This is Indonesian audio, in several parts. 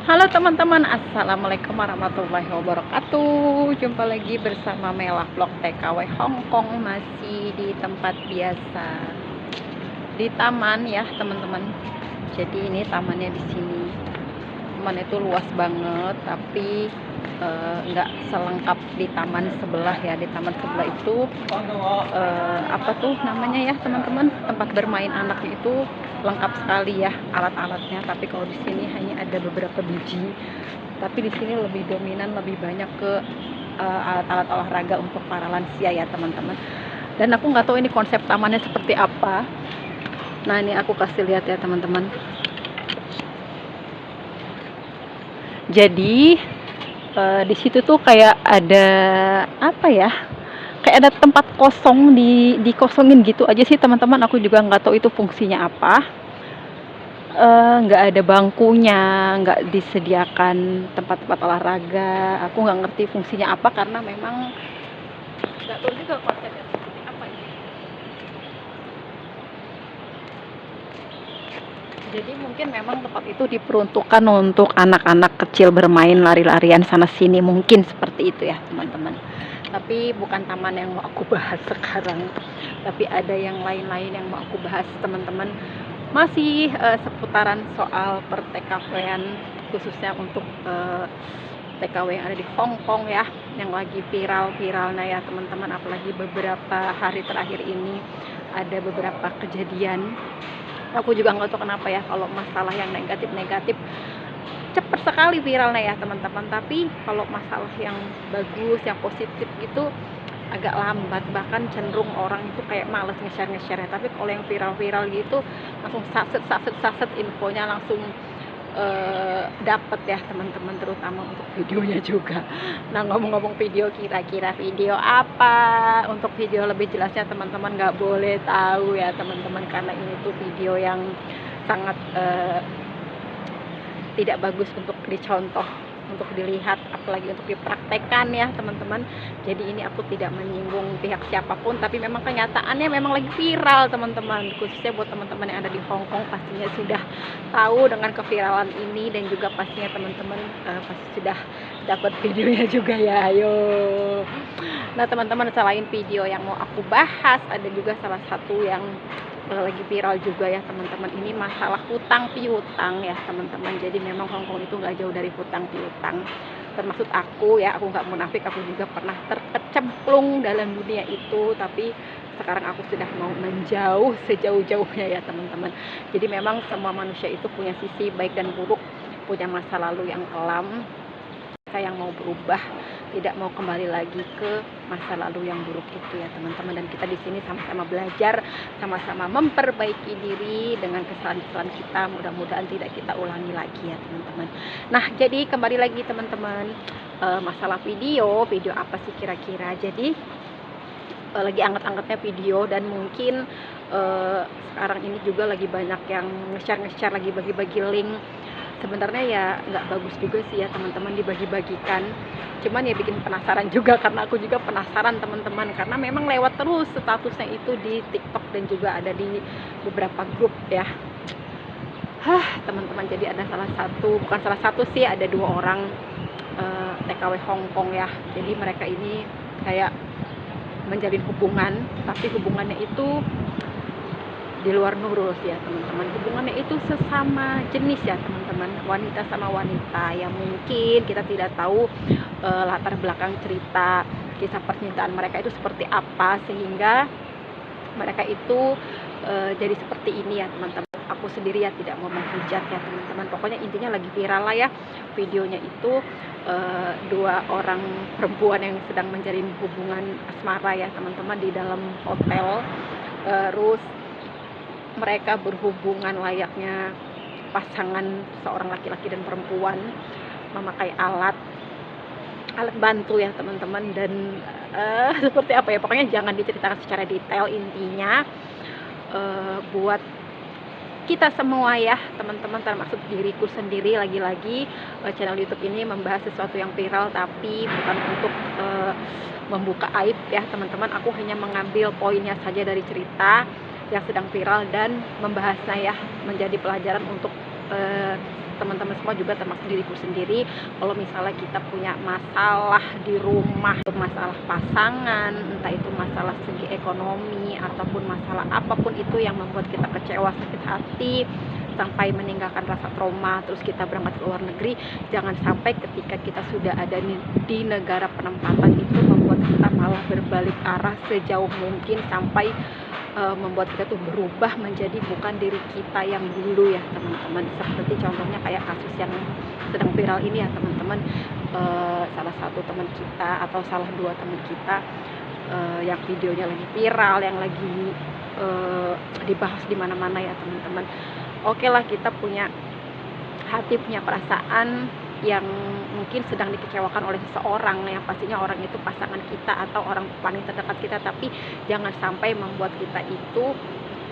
Halo teman-teman, assalamualaikum warahmatullahi wabarakatuh. Jumpa lagi bersama Mela Vlog TKW Hongkong, masih di tempat biasa di taman ya teman-teman. Jadi ini tamannya di sini. Taman itu luas banget, tapi nggak selengkap di taman sebelah ya. Di taman sebelah itu apa tuh namanya ya teman-teman, tempat bermain anaknya itu lengkap sekali ya alat-alatnya. Tapi kalau di sini hanya ada beberapa biji, tapi di sini lebih dominan, lebih banyak ke alat-alat olahraga untuk para lansia ya teman-teman. Dan aku nggak tahu ini konsep tamannya seperti apa. Nah ini aku kasih lihat ya teman-teman. Jadi di situ tuh kayak ada apa ya, kayak ada tempat kosong dikosongin gitu aja sih teman-teman. Aku juga nggak tahu itu fungsinya apa. Nggak ada bangkunya, nggak disediakan tempat-tempat olahraga. Aku nggak ngerti fungsinya apa karena memang nggak tahu juga konsepnya seperti apa ini. Jadi mungkin memang tempat itu diperuntukkan untuk anak-anak kecil bermain lari-larian sana sini, mungkin seperti itu ya teman-teman. Tapi bukan taman yang mau aku bahas sekarang, tapi ada yang lain-lain yang mau aku bahas teman-teman. Masih seputaran soal perTKW-an, khususnya untuk TKW yang ada di Hong Kong ya, yang lagi viral-viralnya ya teman-teman. Apalagi beberapa hari terakhir ini ada beberapa kejadian. Aku juga nggak tahu kenapa ya, kalau masalah yang negatif-negatif cepat sekali viralnya ya teman-teman. Tapi kalau masalah yang bagus, yang positif gitu agak lambat, bahkan cenderung orang itu kayak males nge-share-nya. Tapi kalau yang viral-viral gitu langsung saset infonya langsung dapat ya teman-teman, terutama untuk videonya juga. Nah ngomong-ngomong video, kira-kira video apa? Untuk video lebih jelasnya teman-teman nggak boleh tahu ya teman-teman, karena ini tuh video yang sangat tidak bagus untuk dicontoh, untuk dilihat, apalagi untuk dipraktekkan ya teman-teman. Jadi ini aku tidak menyinggung pihak siapapun, tapi memang kenyataannya memang lagi viral teman-teman. Khususnya buat teman-teman yang ada di Hong Kong pastinya sudah tahu dengan keviralan ini, dan juga pastinya teman-teman pasti sudah dapat videonya juga ya. Ayo. Nah teman-teman, selain video yang mau aku bahas, ada juga salah satu yang lagi viral juga ya teman-teman. Ini masalah hutang piutang ya teman-teman. Jadi memang Hong Kong itu nggak jauh dari hutang piutang, termasuk aku ya. Aku nggak munafik, aku juga pernah terkecemplung dalam dunia itu, tapi sekarang aku sudah mau menjauh sejauh-jauhnya ya teman-teman. Jadi memang semua manusia itu punya sisi baik dan buruk, punya masa lalu yang kelam. Yang mau berubah, tidak mau kembali lagi ke masa lalu yang buruk itu ya teman-teman. Dan kita di sini sama-sama belajar, sama-sama memperbaiki diri dengan kesalahan-kesalahan kita. Mudah-mudahan tidak kita ulangi lagi ya teman-teman. Nah jadi kembali lagi teman-teman, masalah video apa sih kira-kira. Jadi lagi anget-angetnya video, dan mungkin sekarang ini juga lagi banyak yang nge-share, lagi bagi-bagi link. Sebenarnya ya nggak bagus juga sih ya teman-teman dibagi-bagikan, cuman ya bikin penasaran juga, karena aku juga penasaran teman-teman, karena memang lewat terus statusnya itu di TikTok dan juga ada di beberapa grup ya. Teman-teman, jadi ada bukan salah satu sih, ada 2 orang TKW Hong Kong ya. Jadi mereka ini kayak menjalin hubungan, tapi hubungannya itu di luar nurus ya teman-teman. Hubungannya itu sesama jenis ya teman-teman, wanita sama wanita, yang mungkin kita tidak tahu latar belakang cerita kisah percintaan mereka itu seperti apa, sehingga mereka itu jadi seperti ini ya teman-teman. Aku sendiri ya tidak mau menghujat ya teman-teman. Pokoknya intinya lagi viral lah ya videonya itu, 2 orang perempuan yang sedang menjalin hubungan asmara ya teman-teman di dalam hotel. Terus mereka berhubungan layaknya pasangan seorang laki-laki dan perempuan, memakai alat bantu ya teman-teman. Dan seperti apa ya, pokoknya jangan diceritakan secara detail. Intinya buat kita semua ya teman-teman, termasuk diriku sendiri, lagi-lagi channel YouTube ini membahas sesuatu yang viral, tapi bukan untuk membuka aib ya teman-teman. Aku hanya mengambil poinnya saja dari cerita yang sedang viral dan membahasnya ya, menjadi pelajaran untuk teman-teman semua juga termasuk diriku sendiri, kalau misalnya kita punya masalah di rumah, masalah pasangan, entah itu masalah segi ekonomi ataupun masalah apapun itu yang membuat kita kecewa, sakit hati, sampai meninggalkan rasa trauma, terus kita berangkat ke luar negeri, jangan sampai ketika kita sudah ada di negara penempatan itu membuat kita malah berbalik arah sejauh mungkin sampai membuat kita tuh berubah menjadi bukan diri kita yang dulu ya teman-teman. Seperti contohnya kayak kasus yang sedang viral ini ya teman-teman, salah satu teman kita atau salah dua teman kita yang videonya lagi viral, yang lagi dibahas di mana-mana ya teman-teman. Oke lah, kita punya hati, punya perasaan yang mungkin sedang dikecewakan oleh seseorang, yang pastinya orang itu pasangan kita atau orang paling terdekat kita, tapi jangan sampai membuat kita itu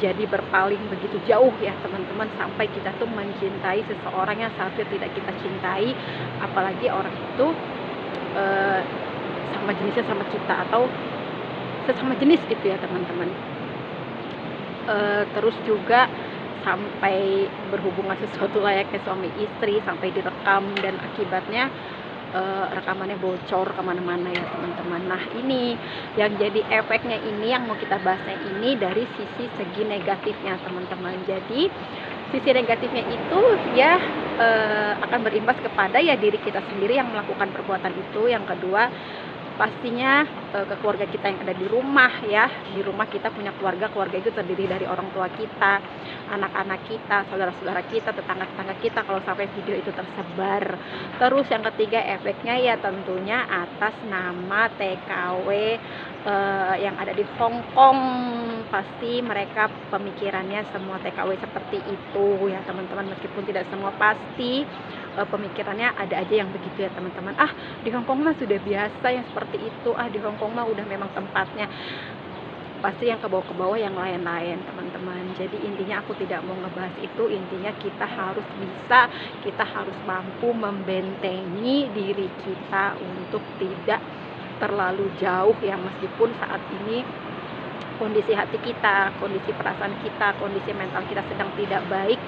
jadi berpaling begitu jauh ya teman-teman, sampai kita tuh mencintai seseorang yang seharusnya tidak kita cintai, apalagi orang itu sama jenisnya sama kita atau sesama jenis gitu ya teman-teman. Terus juga sampai berhubungan sesuatu layaknya suami istri, sampai direkam dan akibatnya rekamannya bocor kemana-mana ya teman-teman. Nah ini yang jadi efeknya, ini yang mau kita bahasnya ini dari segi negatifnya teman-teman. Jadi sisi negatifnya itu ya akan berimbas kepada ya diri kita sendiri yang melakukan perbuatan itu. Yang kedua pastinya ke keluarga kita yang ada di rumah ya. Di rumah kita punya keluarga itu terdiri dari orang tua kita, anak-anak kita, saudara-saudara kita, tetangga-tetangga kita kalau sampai video itu tersebar. Terus yang ketiga efeknya ya tentunya atas nama TKW yang ada di Hong Kong. Pasti mereka pemikirannya semua TKW seperti itu ya teman-teman, meskipun tidak semua, pasti pemikirannya ada aja yang begitu ya teman-teman. Di Hong Kong mah sudah biasa yang seperti itu, di Hong Kong mah udah memang tempatnya. Pasti yang ke bawah yang lain-lain teman-teman. Jadi intinya aku tidak mau ngebahas itu, intinya kita harus bisa, kita harus mampu membentengi diri kita untuk tidak terlalu jauh ya, meskipun saat ini kondisi hati kita, kondisi perasaan kita, kondisi mental kita sedang tidak baik.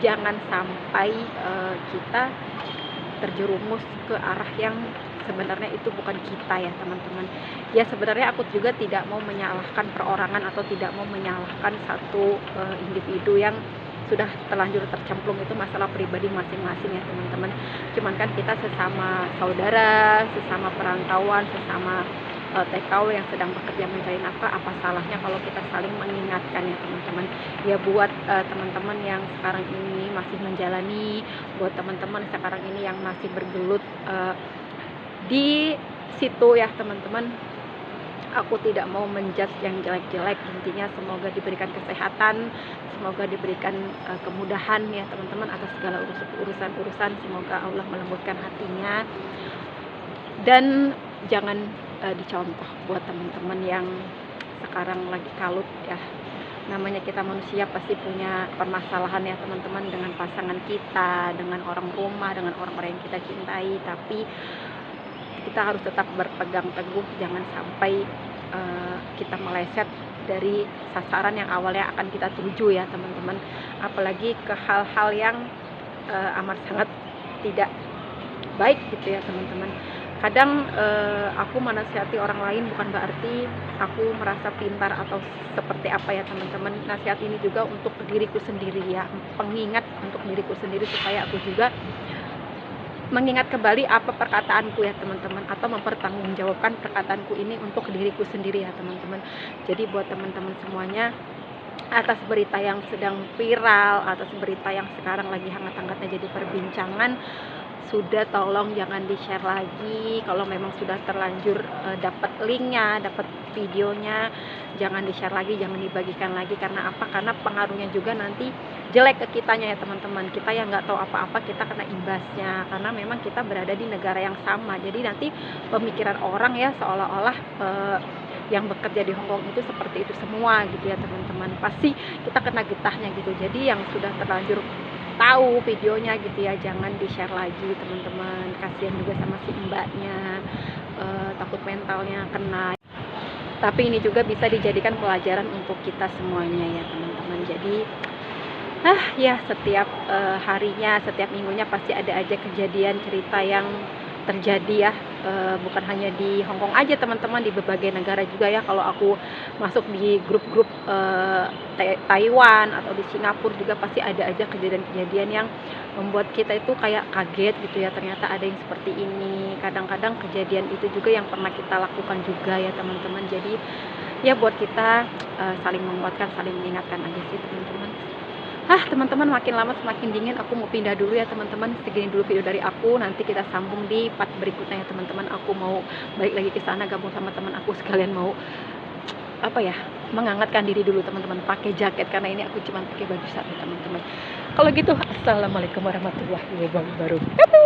Jangan sampai kita terjerumus ke arah yang sebenarnya itu bukan kita ya teman-teman. Ya sebenarnya aku juga tidak mau menyalahkan perorangan atau tidak mau menyalahkan satu individu yang sudah terlanjur tercemplung, itu masalah pribadi masing-masing ya teman-teman. Cuman kan kita sesama saudara, sesama perantauan, sesama TKW yang sedang bekerja mencari nafkah, apa salahnya kalau kita saling mengingatkan ya teman-teman. Ya buat teman-teman yang sekarang ini masih menjalani, buat teman-teman sekarang ini yang masih bergelut di situ ya teman-teman, aku tidak mau menjudge yang jelek-jelek. Intinya semoga diberikan kesehatan, semoga diberikan kemudahan ya teman-teman atas segala urusan-urusan. Semoga Allah melembutkan hatinya, dan jangan dicontoh buat teman-teman yang sekarang lagi kalut ya. Namanya kita manusia pasti punya permasalahan ya teman-teman, dengan pasangan kita, dengan orang rumah, dengan orang-orang yang kita cintai. Tapi kita harus tetap berpegang teguh, jangan sampai kita meleset dari sasaran yang awalnya akan kita tuju ya teman-teman. Apalagi ke hal-hal yang amat sangat tidak baik gitu ya teman-teman. Kadang aku menasihati orang lain bukan berarti aku merasa pintar atau seperti apa ya teman-teman. Nasihat ini juga untuk diriku sendiri ya, pengingat untuk diriku sendiri, supaya aku juga mengingat kembali apa perkataanku ya teman-teman, atau mempertanggungjawabkan perkataanku ini untuk diriku sendiri ya teman-teman. Jadi buat teman-teman semuanya, atas berita yang sedang viral, atas berita yang sekarang lagi hangat-hangatnya jadi perbincangan, sudah tolong jangan di-share lagi. Kalau memang sudah terlanjur dapat linknya, dapat videonya, jangan di-share lagi, jangan dibagikan lagi. Karena apa? Karena pengaruhnya juga nanti jelek ke kitanya ya teman-teman. Kita yang nggak tahu apa-apa, kita kena imbasnya, karena memang kita berada di negara yang sama. Jadi nanti pemikiran orang ya seolah-olah yang bekerja di Hong Kong itu seperti itu semua gitu ya teman-teman. Pasti kita kena getahnya gitu. Jadi yang sudah terlanjur tahu videonya gitu ya, jangan di-share lagi teman-teman. Kasihan juga sama si mbaknya, takut mentalnya kena. Tapi ini juga bisa dijadikan pelajaran untuk kita semuanya ya teman-teman. Jadi Ya setiap harinya, setiap minggunya pasti ada aja kejadian cerita yang terjadi ya, bukan hanya di Hong Kong aja teman-teman, di berbagai negara juga ya. Kalau aku masuk di grup-grup Taiwan atau di Singapura juga pasti ada aja kejadian-kejadian yang membuat kita itu kayak kaget gitu ya, ternyata ada yang seperti ini. Kadang-kadang kejadian itu juga yang pernah kita lakukan juga ya teman-teman. Jadi ya buat kita saling menguatkan, saling mengingatkan aja sih teman-teman. Teman-teman, makin lama semakin dingin, aku mau pindah dulu ya teman-teman. Segini dulu video dari aku, nanti kita sambung di part berikutnya ya teman-teman. Aku mau balik lagi ke sana gabung sama teman aku, sekalian mau menghangatkan diri dulu teman-teman, pakai jaket karena ini aku cuma pakai baju satu teman-teman. Kalau gitu, assalamualaikum warahmatullahi wabarakatuh.